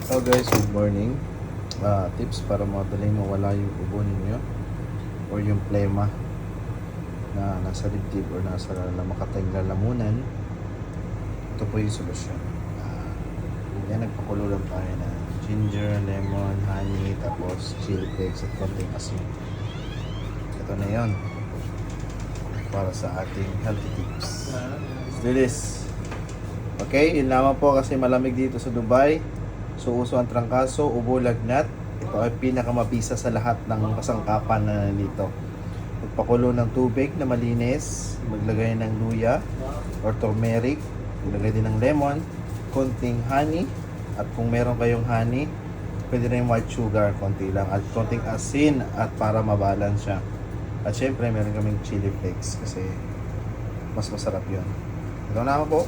Hello guys, good morning. Tips para madaling mawala yung ubo ninyo or yung plema na nasa dibdib or nasa makatayong lalamunan. Ito po yung solusyon. Yan, nagpakulo lang tayo na ginger, lemon, honey, tapos chili flakes at konting asin. Ito na yon para sa ating healthy tips. Let's do this. Okay, yun lamang po kasi malamig dito sa Dubai. So, uso ang trangkaso, ubo, lagnat. Ito ay pinakamabisa sa lahat ng kasangkapan na nandito. Magpakulo ng tubig na malinis, maglagay ng luya or turmeric, maglagay din ng lemon, konting honey, at kung meron kayong honey, pwede na yung white sugar, konti lang, at konting asin at para mabalance siya. At syempre, meron kaming chili flakes kasi mas masarap yun. Ito na ako po.